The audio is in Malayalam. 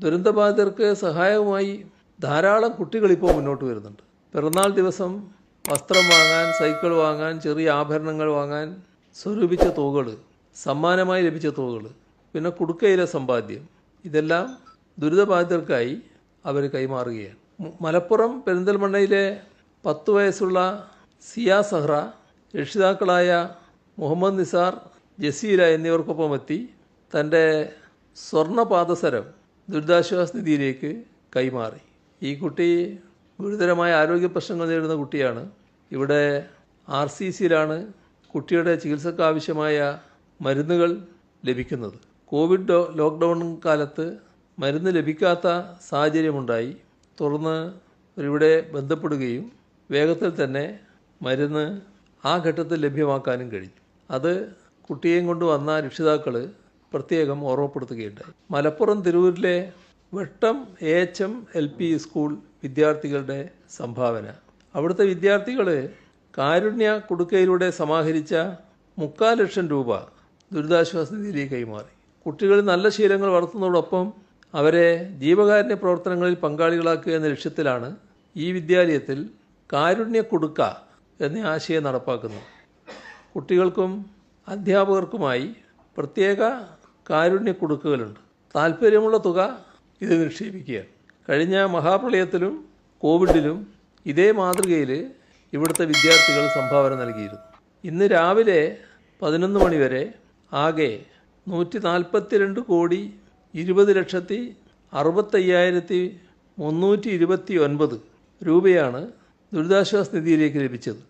ദുരന്തബാധിതർക്ക് സഹായവുമായി ധാരാളം കുട്ടികളിപ്പോൾ മുന്നോട്ട് വരുന്നുണ്ട്. പിറന്നാൾ ദിവസം വസ്ത്രം വാങ്ങാൻ, സൈക്കിൾ വാങ്ങാൻ, ചെറിയ ആഭരണങ്ങൾ വാങ്ങാൻ സ്വരൂപിച്ച തുകകൾ, സമ്മാനമായി ലഭിച്ച തുകകൾ, പിന്നെ കുടുക്കയിലെ സമ്പാദ്യം, ഇതെല്ലാം ദുരിതബാധിതർക്കായി അവർ കൈമാറുകയാണ്. മലപ്പുറം പെരിന്തൽമണ്ണയിലെ 10 വയസ്സുള്ള സിയ സഹ്റ രക്ഷിതാക്കളായ മുഹമ്മദ് നിസാർ, ജസീല എന്നിവർക്കൊപ്പം എത്തി തൻ്റെ സ്വർണ്ണ പാദസരം ദുരിതാശ്വാസ നിധിയിലേക്ക് കൈമാറി. ഈ കുട്ടി ഗുരുതരമായ ആരോഗ്യ പ്രശ്നങ്ങൾ നേരിടുന്ന കുട്ടിയാണ്. ഇവിടെ RCCയിലാണ് കുട്ടിയുടെ ചികിത്സക്കാവശ്യമായ മരുന്നുകൾ ലഭിക്കുന്നത്. കോവിഡ് ലോക്ക്ഡൗൺ കാലത്ത് മരുന്ന് ലഭിക്കാത്ത സാഹചര്യമുണ്ടായി. തുടർന്ന് ഇവിടെ ബന്ധപ്പെടുകയും വേഗത്തിൽ തന്നെ മരുന്ന് ആ ഘട്ടത്തിൽ ലഭ്യമാക്കാനും കഴിഞ്ഞു. അത് കുട്ടിയെയും കൊണ്ട് വന്ന രക്ഷിതാക്കൾ പ്രത്യേകം ഓർമ്മപ്പെടുത്തുകയുണ്ടായി. മലപ്പുറം തിരൂരിലെ വെട്ടം AHM LP സ്കൂൾ വിദ്യാർത്ഥികളുടെ സംഭാവന. അവിടുത്തെ വിദ്യാർത്ഥികൾ കാരുണ്യ കുടുക്കയിലൂടെ സമാഹരിച്ച 3,4 ലക്ഷം രൂപ ദുരിതാശ്വാസ നിധിയിലേക്ക് കൈമാറി. കുട്ടികൾ നല്ല ശീലങ്ങൾ വളർത്തുന്നതോടൊപ്പം അവരെ ജീവകാരുണ്യ പ്രവർത്തനങ്ങളിൽ പങ്കാളികളാക്കുക എന്ന ലക്ഷ്യത്തിലാണ് ഈ വിദ്യാലയത്തിൽ കാരുണ്യ കുടുക്ക എന്ന ആശയം നടപ്പാക്കുന്നത്. കുട്ടികൾക്കും അധ്യാപകർക്കുമായി പ്രത്യേക കാരുണ്യ കുടുക്കുകളുണ്ട്. താല്പര്യമുള്ള തുക ഇത് നിക്ഷേപിക്കുകയാണ്. കഴിഞ്ഞ മഹാപ്രളയത്തിലും കോവിഡിലും ഇതേ മാതൃകയിൽ ഇവിടുത്തെ വിദ്യാർത്ഥികൾ സംഭാവന നൽകിയിരുന്നു. ഇന്ന് രാവിലെ 11 മണി വരെ ആകെ 142,20,65,329 രൂപയാണ് ദുരിതാശ്വാസ നിധിയിലേക്ക് ലഭിച്ചത്.